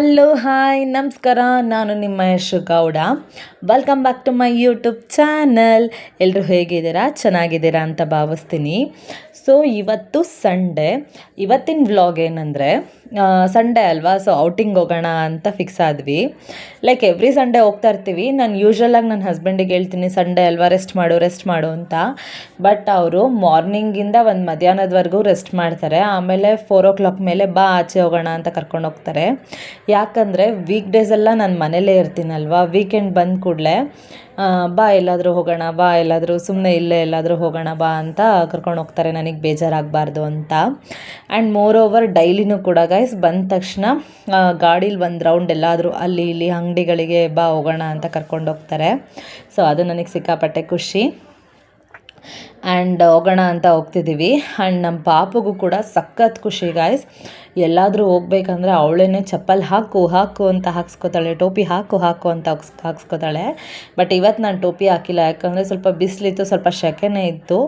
Hello hi ನಮಸ್ಕಾರ. ನಾನು ನಿಮ್ಮ Yashu Gowda. Welcome back to my YouTube channel. ಎಲ್ಲರೂ ಹೇಗಿದ್ದೀರಾ? ಚೆನ್ನಾಗಿದ್ದೀರಾ ಅಂತ ಭಾವಿಸ್ತೀನಿ. ಸೊ ಇವತ್ತು ಸಂಡೇ. ಇವತ್ತಿನ ವ್ಲಾಗ್ ಏನಂದರೆ, ಸಂಡೇ ಅಲ್ವಾ, ಸೊ ಔಟಿಂಗ್ ಹೋಗೋಣ ಅಂತ ಫಿಕ್ಸ್ ಆದ್ವಿ. ಲೈಕ್ ಎವ್ರಿ ಸಂಡೇ ಹೋಗ್ತಾ ಇರ್ತೀವಿ. ನಾನು ಯೂಶ್ವಲಾಗಿ ನನ್ನ ಹಸ್ಬೆಂಡಿಗೆ ಹೇಳ್ತೀನಿ ಸಂಡೇ ಅಲ್ವಾ ರೆಸ್ಟ್ ಮಾಡು ಅಂತ. ಬಟ್ ಅವರು ಮಾರ್ನಿಂಗಿಂದ ಒಂದು ಮಧ್ಯಾಹ್ನದವರೆಗೂ ರೆಸ್ಟ್ ಮಾಡ್ತಾರೆ. ಆಮೇಲೆ 4 o'clock ಮೇಲೆ ಬಾ ಆಚೆ ಹೋಗೋಣ ಅಂತ ಕರ್ಕೊಂಡು ಹೋಗ್ತಾರೆ. ಯಾಕಂದರೆ ವೀಕ್ ಡೇಸೆಲ್ಲ ನಾನು ಮನೇಲೇ ಇರ್ತೀನಲ್ವ, ವೀಕೆಂಡ್ ಬಂದ ಕೂಡಲೇ ಬಾ ಎಲ್ಲಾದರೂ ಹೋಗೋಣ, ಬಾ ಎಲ್ಲಾದರೂ ಸುಮ್ಮನೆ ಇಲ್ಲೇ ಎಲ್ಲಾದರೂ ಹೋಗೋಣ ಬಾ ಅಂತ ಕರ್ಕೊಂಡು ಹೋಗ್ತಾರೆ, ನನಗೆ ಬೇಜಾರಾಗಬಾರ್ದು ಅಂತ. ಆ್ಯಂಡ್ ಮೋರ್ ಓವರ್ ಡೈಲಿನೂ ಕೂಡ ಗೈಸ್ ಬಂದ ತಕ್ಷಣ ಗಾಡೀಲಿ ಒಂದು ರೌಂಡ್ ಎಲ್ಲಾದರೂ ಅಲ್ಲಿ ಇಲ್ಲಿ ಅಂಗಡಿಗಳಿಗೆ ಬಾ ಹೋಗೋಣ ಅಂತ ಕರ್ಕೊಂಡು ಹೋಗ್ತಾರೆ. ಸೊ ಅದು ನನಗೆ ಸಿಕ್ಕಾಪಟ್ಟೆ ಖುಷಿ. ಆ್ಯಂಡ್ ಹೋಗೋಣ ಅಂತ ಹೋಗ್ತಿದ್ದೀವಿ. ಆ್ಯಂಡ್ ನಮ್ಮ ಪಾಪಗೂ ಕೂಡ ಸಖತ್ ಖುಷಿ ಗಾಯ್ಸ್. ಎಲ್ಲಾದರೂ ಹೋಗ್ಬೇಕಂದ್ರೆ ಅವಳೇನೆ ಚಪ್ಪಲ್ ಹಾಕು ಅಂತ ಹಾಕ್ಸ್ಕೊತಾಳೆ, ಟೋಪಿ ಹಾಕು ಅಂತ ಹಾಕ್ಸ್ಕೊತಾಳೆ. ಬಟ್ ಇವತ್ತು ನಾನು ಟೋಪಿ ಹಾಕಿಲ್ಲ, ಯಾಕಂದರೆ ಸ್ವಲ್ಪ ಬಿಸಿಲಿತ್ತು, ಸ್ವಲ್ಪ ಸೆಕೆನೇ ಇತ್ತು,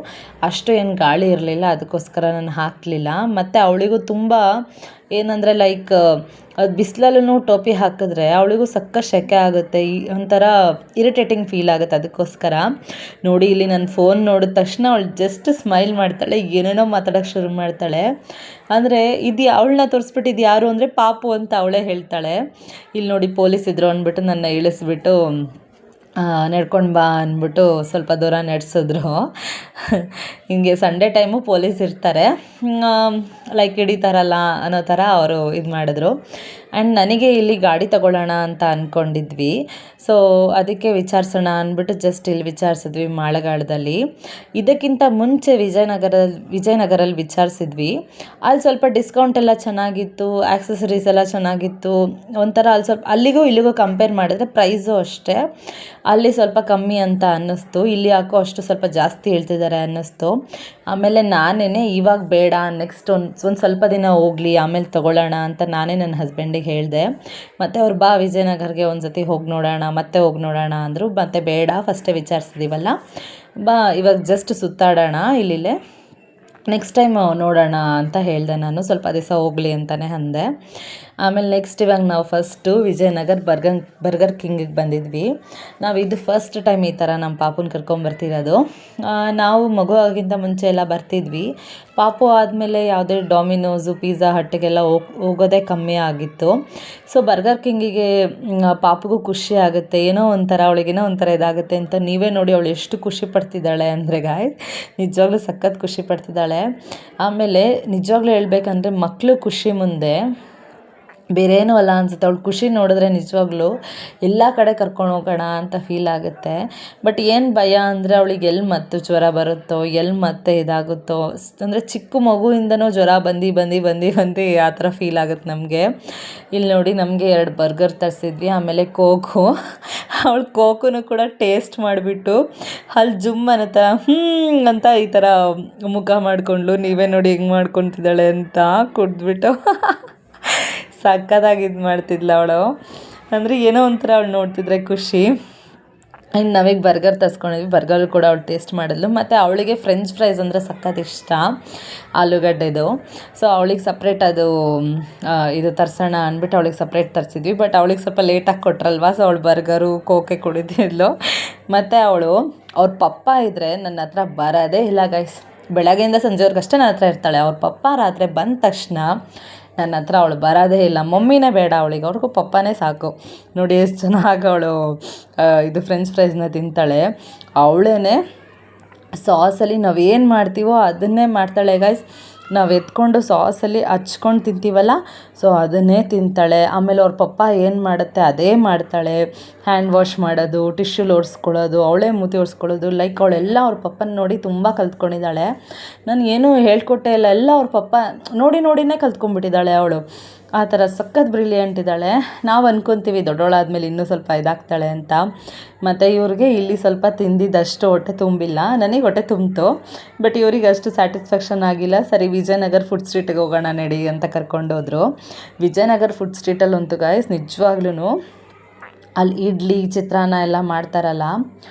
ಅಷ್ಟು ಏನು ಗಾಳಿ ಇರಲಿಲ್ಲ, ಅದಕ್ಕೋಸ್ಕರ ನಾನು ಹಾಕಲಿಲ್ಲ. ಮತ್ತು ಅವಳಿಗೂ ತುಂಬ ಏನಂದರೆ ಲೈಕ್ ಅದು ಬಿಸಿಲಲ್ಲೂ ಟೋಪಿ ಹಾಕಿದ್ರೆ ಅವಳಿಗೂ ಸೆಕೆ ಆಗುತ್ತೆ, ಒಂಥರ ಇರಿಟೇಟಿಂಗ್ ಫೀಲ್ ಆಗುತ್ತೆ. ಅದಕ್ಕೋಸ್ಕರ ನೋಡಿ ಇಲ್ಲಿ ನನ್ನ ಫೋನ್ ನೋಡಿದ ತಕ್ಷಣ ಅವಳು ಜಸ್ಟ್ ಸ್ಮೈಲ್ ಮಾಡ್ತಾಳೆ, ಏನೇನೋ ಮಾತಾಡೋಕ್ಕೆ ಶುರು ಮಾಡ್ತಾಳೆ. ಅಂದರೆ ಇದು ಅವಳನ್ನ ತೋರಿಸ್ಬಿಟ್ಟು ಇದು ಯಾರು ಅಂದರೆ ಪಾಪು ಅಂತ ಅವಳೇ ಹೇಳ್ತಾಳೆ. ಇಲ್ಲಿ ನೋಡಿ ಪೊಲೀಸ್ ಇದ್ರು ಅಂದ್ಬಿಟ್ಟು ನನ್ನ ಇಳಿಸ್ಬಿಟ್ಟು ನಡ್ಕೊಂಡು ಬಾ ಅಂದ್ಬಿಟ್ಟು ಸ್ವಲ್ಪ ದೂರ ನಡೆಸಿದ್ರು. ಹಿಂಗೆ ಸಂಡೇ ಟೈಮು ಪೊಲೀಸ್ ಇರ್ತಾರೆ, ಲೈಕ್ ಹಿಡಿತಾರಲ್ಲ ಅನ್ನೋ ಥರ ಅವರು ಇದು ಮಾಡಿದ್ರು. ಆ್ಯಂಡ್ ನನಗೆ ಇಲ್ಲಿ ಗಾಡಿ ತಗೊಳ್ಳೋಣ ಅಂತ ಅಂದ್ಕೊಂಡಿದ್ವಿ. ಸೊ ಅದಕ್ಕೆ ವಿಚಾರಿಸೋಣ ಅಂದ್ಬಿಟ್ಟು ಜಸ್ಟ್ ಇಲ್ಲಿ ವಿಚಾರಿಸಿದ್ವಿ ಮಾಳಗಾಳದಲ್ಲಿ. ಇದಕ್ಕಿಂತ ಮುಂಚೆ ವಿಜಯನಗರಲ್ಲಿ ವಿಚಾರಿಸಿದ್ವಿ. ಅಲ್ಲಿ ಸ್ವಲ್ಪ ಡಿಸ್ಕೌಂಟ್ ಎಲ್ಲ ಚೆನ್ನಾಗಿತ್ತು, ಆಕ್ಸೆಸರೀಸ್ ಎಲ್ಲ ಚೆನ್ನಾಗಿತ್ತು. ಒಂಥರ ಅಲ್ಲಿ ಸ್ವಲ್ಪ ಅಲ್ಲಿಗೂ ಇಲ್ಲಿಗೂ ಕಂಪೇರ್ ಮಾಡಿದ್ರೆ ಪ್ರೈಸು ಅಷ್ಟೇ ಅಲ್ಲಿ ಸ್ವಲ್ಪ ಕಮ್ಮಿ ಅಂತ ಅನ್ನಿಸ್ತು. ಇಲ್ಲಿ ಯಾಕೋ ಅಷ್ಟು ಸ್ವಲ್ಪ ಜಾಸ್ತಿ ಹೇಳ್ತಿದ್ದಾರೆ ಅನ್ನಿಸ್ತು. ಆಮೇಲೆ ನಾನೇ ಇವಾಗ ಬೇಡ, ನೆಕ್ಸ್ಟ್ ಒಂದು ಸ್ವಲ್ಪ ದಿನ ಹೋಗಲಿ ಆಮೇಲೆ ತೊಗೊಳ್ಳೋಣ ಅಂತ ನಾನೇ ನನ್ನ ಹಸ್ಬೆಂಡಿಗೆ ಹೇಳಿದೆ. ಮತ್ತು ಅವ್ರು ಬಾ ವಿಜಯನಗರ್ಗೆ ಒಂದು ಸತಿ ಹೋಗಿ ನೋಡೋಣ ಅಂದರು. ಮತ್ತು ಬೇಡ, ಫಸ್ಟೇ ವಿಚಾರಿಸಿದ್ದೀವಲ್ಲ, ಬಾ ಇವಾಗ ಜಸ್ಟ್ ಸುತ್ತಾಡೋಣ ಇಲ್ಲಿಲ್ಲೇ, ನೆಕ್ಸ್ಟ್ ಟೈಮ್ ನೋಡೋಣ ಅಂತ ಹೇಳಿದೆ ನಾನು. ಸ್ವಲ್ಪ ದಿವಸ ಹೋಗಲಿ ಅಂತಲೇ ಅಂದೆ. ಆಮೇಲೆ ನೆಕ್ಸ್ಟ್ ಇವಾಗ ನಾವು ಫಸ್ಟು ವಿಜಯನಗರ್ ಬರ್ಗರ್ ಕಿಂಗಿಗೆ ಬಂದಿದ್ವಿ. ನಾವು ಇದು ಫಸ್ಟ್ ಟೈಮ್ ಈ ಥರ ನಮ್ಮ ಪಾಪುನ ಕರ್ಕೊಂಬರ್ತಿರೋದು. ನಾವು ಮಗು ಆಗಿಂತ ಮುಂಚೆ ಎಲ್ಲ ಬರ್ತಿದ್ವಿ. ಪಾಪು ಆದಮೇಲೆ ಯಾವುದೇ ಡಾಮಿನೋಸು ಪಿಜ್ಜಾ ಹಟ್ಟಿಗೆಲ್ಲ ಹೋಗೋದೇ ಕಮ್ಮಿ ಆಗಿತ್ತು. ಸೊ ಬರ್ಗರ್ ಕಿಂಗಿಗೆ ಪಾಪುಗೂ ಖುಷಿ ಆಗುತ್ತೆ, ಏನೋ ಒಂಥರ ಅವಳಿಗೇನೋ ಒಂಥರ ಇದಾಗುತ್ತೆ ಅಂತ. ನೀವೇ ನೋಡಿ ಅವಳು ಎಷ್ಟು ಖುಷಿ ಪಡ್ತಿದ್ದಾಳೆ ಅಂದರೆ ಗಾಯ್ಸ್, ನಿಜವಾಗ್ಲೂ ಸಖತ್ ಖುಷಿ ಪಡ್ತಿದ್ದಾಳೆ. ಆಮೇಲೆ ನಿಜವಾಗ್ಲೂ ಹೇಳ್ಬೇಕಂದ್ರೆ ಮಕ್ಕಳು ಖುಷಿ ಮುಂದೆ ಬೇರೆ ಏನೂ ಅಲ್ಲ ಅನಿಸುತ್ತೆ. ಅವಳು ಖುಷಿ ನೋಡಿದ್ರೆ ನಿಜವಾಗ್ಲೂ ಎಲ್ಲ ಕಡೆ ಕರ್ಕೊಂಡು ಹೋಗೋಣ ಅಂತ ಫೀಲ್ ಆಗುತ್ತೆ. ಬಟ್ ಏನು ಭಯ ಅಂದರೆ ಅವಳಿಗೆ ಎಲ್ಲಿ ಮತ್ತೆ ಜ್ವರ ಬರುತ್ತೋ, ಎಲ್ಲಿ ಮತ್ತೆ ಇದಾಗುತ್ತೋ, ಅಂದರೆ ಚಿಕ್ಕ ಮಗುವಿಂದನೂ ಜ್ವರ ಬಂದು ಆ ಥರ ಫೀಲ್ ಆಗುತ್ತೆ ನಮಗೆ. ಇಲ್ಲಿ ನೋಡಿ ನಮಗೆ 2 ಬರ್ಗರ್ ತರಿಸಿದ್ವಿ, ಆಮೇಲೆ ಕೋಕು. ಅವಳು ಕೋಕುನು ಕೂಡ ಟೇಸ್ಟ್ ಮಾಡಿಬಿಟ್ಟು ಅಲ್ಲಿ ಜುಮ್ ಅನ್ನೋ ಅಂತ ಈ ಥರ ಮುಖ ಮಾಡಿಕೊಂಡ್ಳು. ನೀವೇ ನೋಡಿ ಹೆಂಗೆ ಮಾಡ್ಕೊತಿದ್ದಾಳೆ ಅಂತ ಕುಡಿದ್ಬಿಟ್ಟು ಸಕ್ಕತ್ತಾಗಿ ಇದು ಮಾಡ್ತಿದ್ಲು ಅವಳು. ಅಂದರೆ ಏನೋ ಒಂಥರ ಅವಳು ನೋಡ್ತಿದ್ರೆ ಖುಷಿ. ಇನ್ನು ನಾವೀಗ ಬರ್ಗರ್ ತರಿಸ್ಕೊಂಡಿದ್ವಿ, ಬರ್ಗರ್ ಕೂಡ ಅವಳು ಟೇಸ್ಟ್ ಮಾಡಿದ್ಲು. ಮತ್ತು ಅವಳಿಗೆ ಫ್ರೆಂಚ್ ಫ್ರೈಸ್ ಅಂದರೆ ಸಖತ್ ಇಷ್ಟ, ಆಲೂಗಡ್ಡೆದು. ಸೊ ಅವಳಿಗೆ ಸಪ್ರೇಟ್ ಇದು ತರಿಸೋಣ ಅಂದ್ಬಿಟ್ಟು ಅವಳಿಗೆ ಸಪ್ರೇಟ್ ತರಿಸಿದ್ವಿ. ಬಟ್ ಅವಳಿಗೆ ಸ್ವಲ್ಪ ಲೇಟಾಗಿ ಕೊಟ್ರಲ್ವ, ಸೊ ಅವಳು ಬರ್ಗರು ಕೋಕೆ ಕುಡಿದಿದ್ಲು. ಮತ್ತು ಅವ್ರ ಪಪ್ಪ ಇದ್ದರೆ ನನ್ನ ಹತ್ರ ಬರೋದೇ ಇಲ್ಲ ಗೈಸ್. ಬೆಳಗ್ಗೆಯಿಂದ ಸಂಜೆವರೆಗೂ ಅಷ್ಟೇ ನನ್ನ ಹತ್ರ ಇರ್ತಾಳೆ. ಅವ್ರ ಪಪ್ಪ ರಾತ್ರಿ ಬಂದ ತಕ್ಷಣ ನನ್ನ ಹತ್ರ ಅವಳು ಬರೋದೇ ಇಲ್ಲ. ಮಮ್ಮಿನೇ ಬೇಡ ಅವಳಿಗೆ, ಅವ್ರಿಗೂ ಪಪ್ಪನೇ ಸಾಕು. ನೋಡಿ ಎಷ್ಟು ಚೆನ್ನಾಗಿ ಅವಳು ಇದು ಫ್ರೆಂಚ್ ಫ್ರೈಸ್ನ ತಿಂತಾಳೆ. ಅವಳೇ ಸಾಸಲ್ಲಿ ನಾವೇನು ಮಾಡ್ತೀವೋ ಅದನ್ನೇ ಮಾಡ್ತಾಳೆ ಗೈಸ್. ನಾವು ಎತ್ಕೊಂಡು ಸಾಸಲ್ಲಿ ಹಚ್ಕೊಂಡು ತಿಂತೀವಲ್ಲ, ಸೊ ಅದನ್ನೇ ತಿಂತಾಳೆ. ಆಮೇಲೆ ಅವ್ರ ಪಪ್ಪ ಏನು ಮಾಡುತ್ತೆ ಅದೇ ಮಾಡ್ತಾಳೆ. ಹ್ಯಾಂಡ್ ವಾಶ್ ಮಾಡೋದು, ಟಿಶ್ಯೂಲ್ ಒರೆಸ್ಕೊಳ್ಳೋದು, ಅವಳೇ ಮೂತಿ ಒರೆಸ್ಕೊಳ್ಳೋದು, ಲೈಕ್ ಅವಳೆಲ್ಲ ಅವ್ರ ಪಪ್ಪನ ನೋಡಿ ತುಂಬ ಕಲ್ತ್ಕೊಂಡಿದ್ದಾಳೆ. ನಾನು ಏನೂ ಹೇಳ್ಕೊಟ್ಟೆ ಇಲ್ಲ, ಎಲ್ಲ ಅವ್ರ ಪಪ್ಪ ನೋಡಿನೇ ಕಲ್ತ್ಕೊಂಡ್ಬಿಟ್ಟಿದ್ದಾಳೆ ಅವಳು. ಆ ಥರ ಸಖತ್ ಬ್ರಿಲಿಯಂಟ್ ಇದ್ದಾಳೆ. ನಾವು ಅಂದ್ಕೊತೀವಿ ದೊಡ್ಡವಳಾದ್ಮೇಲೆ ಇನ್ನೂ ಸ್ವಲ್ಪ ಇದಾಗ್ತಾಳೆ ಅಂತ. ಮತ್ತು ಇವ್ರಿಗೆ ಇಲ್ಲಿ ಸ್ವಲ್ಪ ತಿಂದಿದ್ದಷ್ಟು ಹೊಟ್ಟೆ ತುಂಬಿಲ್ಲ, ನನಗೆ ಹೊಟ್ಟೆ ತುಂಬಿತು, ಬಟ್ ಇವ್ರಿಗೆ ಅಷ್ಟು ಸ್ಯಾಟಿಸ್ಫ್ಯಾಕ್ಷನ್ ಆಗಿಲ್ಲ. ಸರಿ ವಿಜಯನಗರ್ ಫುಡ್ ಸ್ಟ್ರೀಟಿಗೆ ಹೋಗೋಣ ನಡಿ ಅಂತ ಕರ್ಕೊಂಡೋದ್ರು. ವಿಜಯನಗರ್ ಫುಡ್ ಸ್ಟ್ರೀಟಲ್ಲಂತೂ ಗಾಯ್ಸ್ ನಿಜವಾಗ್ಲೂ ಅಲ್ಲಿ ಇಡ್ಲಿ ಚಿತ್ರಾನ್ನ ಎಲ್ಲ ಮಾಡ್ತಾರಲ್ಲ,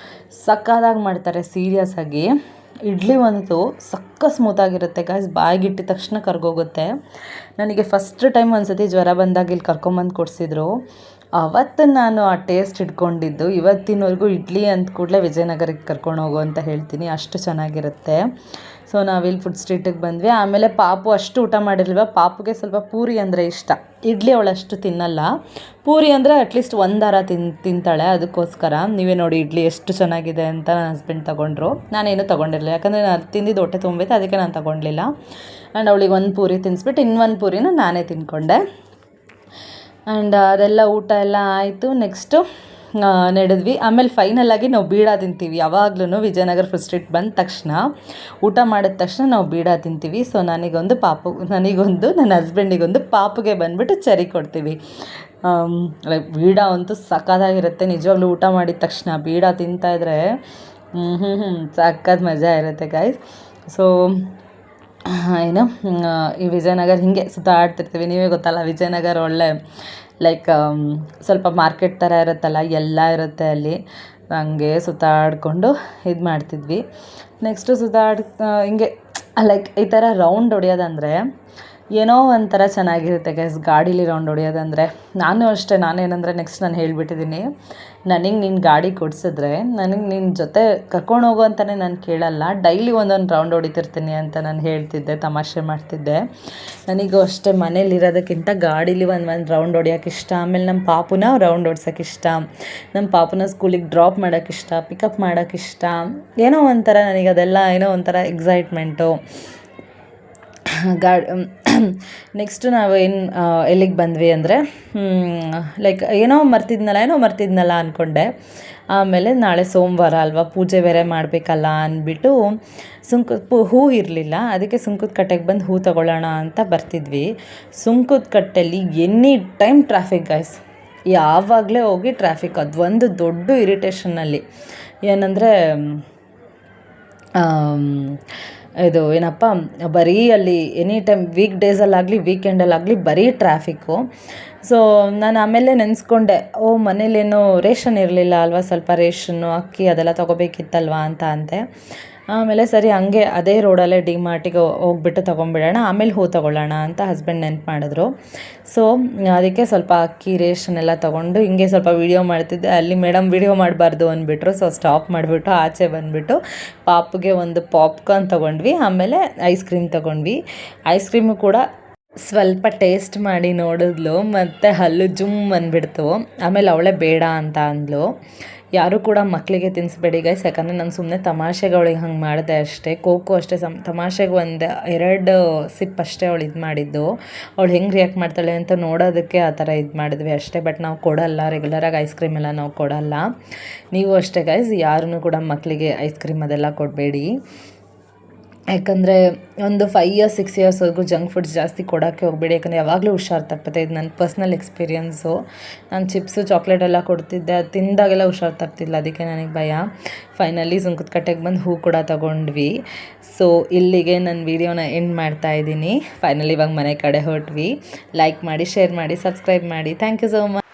ಸಕ್ಕತ್ತಾಗಿ ಮಾಡ್ತಾರೆ ಸೀರಿಯಸ್ ಆಗಿ. ಇಡ್ಲಿ ಅಂತೂ ಸಕ್ಕ ಸ್ಮೂತಾಗಿರುತ್ತೆ ಗಾಯ್ಸ್, ಬಾಯಿಗಿಟ್ಟಿದ ತಕ್ಷಣ ಕರ್ಗೋಗುತ್ತೆ. ನನಗೆ ಫಸ್ಟ್ ಟೈಮ್ ಒಂದು ಸತಿ ಜ್ವರ ಬಂದಾಗ ಇಲ್ಲಿ ಕರ್ಕೊಂಬಂದು ಕೊಡಿಸಿದ್ರು. ಅವತ್ತು ನಾನು ಆ ಟೇಸ್ಟ್ ಇಟ್ಕೊಂಡಿದ್ದು ಇವತ್ತಿನವರೆಗೂ ಇಡ್ಲಿ ಅಂದ ಕೂಡಲೇ ವಿಜಯನಗರಕ್ಕೆ ಕರ್ಕೊಂಡು ಹೋಗು ಅಂತ ಹೇಳ್ತೀನಿ, ಅಷ್ಟು ಚೆನ್ನಾಗಿರುತ್ತೆ. ಸೊ ನಾವಿಲ್ಲಿ ಫುಡ್ ಸ್ಟ್ರೀಟಿಗೆ ಬಂದ್ವಿ. ಆಮೇಲೆ ಪಾಪು ಅಷ್ಟು ಊಟ ಮಾಡಿರಲ್ವ, ಪಾಪುಗೆ ಸ್ವಲ್ಪ ಪೂರಿ ಅಂದರೆ ಇಷ್ಟ, ಇಡ್ಲಿ ಅವಳಷ್ಟು ತಿನ್ನಲ್ಲ, ಪೂರಿ ಅಂದರೆ ಅಟ್ಲೀಸ್ಟ್ ಒಂದಾರ ತಿಂತಾಳೆ. ಅದಕ್ಕೋಸ್ಕರ ನೀವೇ ನೋಡಿ ಇಡ್ಲಿ ಎಷ್ಟು ಚೆನ್ನಾಗಿದೆ ಅಂತ ನನ್ನ ಹಸ್ಬೆಂಡ್ ತೊಗೊಂಡ್ರು. ನಾನೇನು ತೊಗೊಂಡಿರಲಿಲ್ಲ, ಯಾಕಂದರೆ ನಾನು ತಿಂದಿದ್ದು ಹೊಟ್ಟೆ ತುಂಬಿತ್ತು, ಅದಕ್ಕೆ ನಾನು ತೊಗೊಂಡಿಲ್ಲ. ಆ್ಯಂಡ್ ಅವಳಿಗೆ ಒಂದು ಪೂರಿ ತಿನ್ನಿಸ್ಬಿಟ್ಟು ಇನ್ನೊಂದು ಪೂರಿನ ನಾನೇ ತಿಂದ್ಕೊಂಡೆ. ಆ್ಯಂಡ್ ಅದೆಲ್ಲ ಊಟ ಎಲ್ಲ ಆಯಿತು. ನೆಕ್ಸ್ಟು ನಡೆದ್ವಿ. ಆಮೇಲೆ ಫೈನಲಾಗಿ ನಾವು ಬೀಡ ತಿಂತೀವಿ ಯಾವಾಗ್ಲೂ. ವಿಜಯನಗರ ಫುಡ್ ಸ್ಟ್ರೀಟ್ ಬಂದ ತಕ್ಷಣ, ಊಟ ಮಾಡಿದ ತಕ್ಷಣ ನಾವು ಬೀಡ ತಿಂತೀವಿ. ಸೊ ನನಗೊಂದು ನನ್ನ ಹಸ್ಬೆಂಡಿಗೊಂದು, ಪಾಪುಗೆ ಬಂದುಬಿಟ್ಟು ಚರಿ ಕೊಡ್ತೀವಿ. ಬೀಡ ಅಂತೂ ಸಕ್ಕತ್ತಾಗಿರುತ್ತೆ ನಿಜವಾಗ್ಲೂ. ಊಟ ಮಾಡಿದ ತಕ್ಷಣ ಬೀಡ ತಿಂತಾಯಿದ್ರೆ ಸಕ್ಕತ್ ಮಜಾ ಇರುತ್ತೆ ಗಾಯ್ಸ್. ಸೊ ಏನು ಈ ವಿಜಯನಗರ ಹೀಗೆ ಸುತ್ತಾಡ್ತಿರ್ತೀವಿ. ನೀವೇ ಗೊತ್ತಲ್ಲ, ವಿಜಯನಗರ ಒಳ್ಳೆ ಲೈಕ್ ಸ್ವಲ್ಪ ಮಾರ್ಕೆಟ್ ಥರ ಇರುತ್ತಲ್ಲ, ಎಲ್ಲ ಇರುತ್ತೆ ಅಲ್ಲಿ. ಹಂಗೆ ಸುತ್ತಾಡಿಕೊಂಡು ಇದು ಮಾಡ್ತಿದ್ವಿ. ನೆಕ್ಸ್ಟು ಹಿಂಗೆ ಲೈಕ್ ಈ ಥರ ರೌಂಡ್ ಹೊಡಿಯೋದಂದರೆ ಏನೋ ಒಂಥರ ಚೆನ್ನಾಗಿರುತ್ತೆ ಗೈಸ್, ಗಾಡೀಲಿ ರೌಂಡ್ ಹೊಡಿಯೋದಂದರೆ. ನಾನೇನಂದರೆ ನೆಕ್ಸ್ಟ್ ನಾನು ಹೇಳಿಬಿಟ್ಟಿದ್ದೀನಿ, ನನಗೆ ನೀನು ಗಾಡಿ ಕೊಡಿಸಿದ್ರೆ ನನಗೆ ನಿನ್ನ ಜೊತೆ ಕರ್ಕೊಂಡು ಹೋಗು ಅಂತಲೇ ನಾನು ಕೇಳಲ್ಲ, ಡೈಲಿ ಒಂದೊಂದು ರೌಂಡ್ ಹೊಡಿತಿರ್ತೀನಿ ಅಂತ ನಾನು ಹೇಳ್ತಿದ್ದೆ, ತಮಾಷೆ ಮಾಡ್ತಿದ್ದೆ. ನನಗೂ ಅಷ್ಟೇ ಮನೇಲಿರೋದಕ್ಕಿಂತ ಗಾಡೀಲಿ ಒಂದು ರೌಂಡ್ ಹೊಡಿಯೋಕ್ಕಿಷ್ಟ. ಆಮೇಲೆ ನಮ್ಮ ಪಾಪುನ ರೌಂಡ್ ಹೊಡ್ಸೋಕ್ಕಿಷ್ಟ, ನಮ್ಮ ಪಾಪುನ ಸ್ಕೂಲಿಗೆ ಡ್ರಾಪ್ ಮಾಡೋಕ್ಕಿಷ್ಟ, ಪಿಕಪ್ ಮಾಡೋಕ್ಕಿಷ್ಟ. ಏನೋ ಒಂಥರ ನನಗೆ ಅದೆಲ್ಲ ಏನೋ ಒಂಥರ ಎಕ್ಸೈಟ್ಮೆಂಟು. ನೆಕ್ಸ್ಟು ನಾವು ಎಲ್ಲಿಗೆ ಬಂದ್ವಿ ಅಂದರೆ ಲೈಕ್ ಏನೋ ಮರ್ತಿದ್ನಲ್ಲ ಅಂದ್ಕೊಂಡೆ. ಆಮೇಲೆ ನಾಳೆ ಸೋಮವಾರ ಅಲ್ವಾ, ಪೂಜೆ ಬೇರೆ ಮಾಡಬೇಕಲ್ಲ ಅಂದ್ಬಿಟ್ಟು ಹೂ ಇರಲಿಲ್ಲ, ಅದಕ್ಕೆ ಸುಂಕದ ಕಟ್ಟೆಗೆ ಬಂದು ಹೂ ತೊಗೊಳ್ಳೋಣ ಅಂತ ಬರ್ತಿದ್ವಿ. ಸುಂಕದ ಕಟ್ಟೆಯಲ್ಲಿ ಎನಿ ಟೈಮ್ ಟ್ರಾಫಿಕ್ ಗೈಸ್, ಯಾವಾಗಲೇ ಹೋಗಿ ಟ್ರಾಫಿಕ್. ಅದು ಒಂದು ದೊಡ್ಡ ಇರಿಟೇಷನ್ನಲ್ಲಿ ಏನಂದರೆ ಇದು ಏನಪ್ಪ, ಬರೀ ಅಲ್ಲಿ ಎನಿ ಟೈಮ್ ವೀಕ್ ಡೇಸಲ್ಲಾಗಲಿ ವೀಕೆಂಡಲ್ಲಾಗಲಿ ಬರೀ ಟ್ರಾಫಿಕ್ಕು. ಸೊ ನಾನು ಆಮೇಲೆ ನೆನೆಸ್ಕೊಂಡೆ, ಮನೇಲೇನೋ ರೇಷನ್ ಇರಲಿಲ್ಲ ಅಲ್ವಾ, ಸ್ವಲ್ಪ ರೇಷನ್ನು ಅಕ್ಕಿ ಅದೆಲ್ಲ ತೊಗೋಬೇಕಿತ್ತಲ್ವ ಅಂತ ಅಂದೆ. ಆಮೇಲೆ ಸರಿ ಹಂಗೆ ಅದೇ ರೋಡಲ್ಲೇ ಡಿ ಮಾರ್ಟಿಗೆ ಹೋಗ್ಬಿಟ್ಟು ತೊಗೊಂಬಿಡೋಣ, ಆಮೇಲೆ ಹೂ ತೊಗೊಳ್ಳೋಣ ಅಂತ ಹಸ್ಬೆಂಡ್ ನೆನ್ಪು ಮಾಡಿದ್ರು. ಸೊ ಅದಕ್ಕೆ ಸ್ವಲ್ಪ ಅಕ್ಕಿ ರೇಷನ್ ಎಲ್ಲ ತೊಗೊಂಡು ಹಿಂಗೆ ಸ್ವಲ್ಪ ವೀಡಿಯೋ ಮಾಡ್ತಿದ್ದೆ. ಅಲ್ಲಿ ಮೇಡಮ್ ವೀಡಿಯೋ ಮಾಡಬಾರ್ದು ಅಂದ್ಬಿಟ್ರು. ಸೊ ಸ್ಟಾಪ್ ಮಾಡಿಬಿಟ್ಟು ಆಚೆ ಬಂದುಬಿಟ್ಟು ಪಾಪುಗೆ ಒಂದು ಪಾಪ್ಕಾರ್ನ್ ತೊಗೊಂಡ್ವಿ, ಆಮೇಲೆ ಐಸ್ ಕ್ರೀಮ್ ತೊಗೊಂಡ್ವಿ. ಐಸ್ ಕ್ರೀಮು ಕೂಡ ಸ್ವಲ್ಪ ಟೇಸ್ಟ್ ಮಾಡಿ ನೋಡಿದ್ಲು, ಮತ್ತು ಹಲ್ಲು ಜುಮ್ ಅಂದ್ಬಿಡ್ತು. ಆಮೇಲೆ ಅವಳೇ ಬೇಡ ಅಂತ ಅಂದ್ಲು. ಯಾರೂ ಕೂಡ ಮಕ್ಕಳಿಗೆ ತಿನ್ನಿಸ್ಬೇಡಿ ಗೈಸ್, ಯಾಕಂದರೆ ನಾನು ಸುಮ್ಮನೆ ತಮಾಷೆಗೆ ಅವಳಿಗೆ ಹಂಗೆ ಮಾಡಿದೆ ಅಷ್ಟೇ. ಕೋಕೋ ಅಷ್ಟೇ ತಮಾಷೆಗೆ 1-2 ಸಿಪ್ ಅಷ್ಟೇ ಅವಳು ಇದು ಮಾಡಿದ್ದು. ಅವಳು ಹೆಂಗೆ ರಿಯಾಕ್ಟ್ ಮಾಡ್ತಾಳೆ ಅಂತ ನೋಡೋದಕ್ಕೆ ಆ ಥರ ಇದು ಮಾಡಿದ್ವಿ ಅಷ್ಟೇ. ಬಟ್ ನಾವು ಕೊಡಲ್ಲ, ರೆಗ್ಯುಲರಾಗಿ ಐಸ್ ಕ್ರೀಮ್ ಎಲ್ಲ ನಾವು ಕೊಡಲ್ಲ. ನೀವು ಅಷ್ಟೇ ಗೈಸ್, ಯಾರೂ ಕೂಡ ಮಕ್ಕಳಿಗೆ ಐಸ್ ಕ್ರೀಮ್ ಅದೆಲ್ಲ ಕೊಡಬೇಡಿ. ಯಾಕಂದರೆ ಒಂದು 5 years 6 yearsವರೆಗೂ ಜಂಕ್ ಫುಡ್ಸ್ ಜಾಸ್ತಿ ಕೊಡೋಕ್ಕೆ ಹೋಗಬೇಡಿ, ಯಾಕಂದರೆ ಯಾವಾಗಲೂ ಹುಷಾರು ತಪ್ಪುತ್ತೆ. ಇದು ನನ್ನ ಪರ್ಸ್ನಲ್ ಎಕ್ಸ್ಪೀರಿಯನ್ಸು. ನಾನು ಚಿಪ್ಸು ಚಾಕ್ಲೇಟ್ ಎಲ್ಲ ಕೊಡ್ತಿದ್ದೆ, ಅದು ತಿಂದಾಗೆಲ್ಲ ಹುಷಾರು ತಪ್ತಿಲ್ಲ, ಅದಕ್ಕೆ ನನಗೆ ಭಯ. ಫೈನಲಿ ಸುಂಕದ ಕಟ್ಟೆಗೆ ಬಂದು ಹೂ ಕೂಡ ತೊಗೊಂಡ್ವಿ. ಸೊ ಇಲ್ಲಿಗೆ ನನ್ನ ವೀಡಿಯೋನ ಎಂಡ್ ಮಾಡ್ತಾಯಿದ್ದೀನಿ. ಫೈನಲಿ ಇವಾಗ ಮನೆ ಕಡೆ ಹೊರಟ್ವಿ. ಲೈಕ್ ಮಾಡಿ, ಶೇರ್ ಮಾಡಿ, ಸಬ್ಸ್ಕ್ರೈಬ್ ಮಾಡಿ. Thank you so much.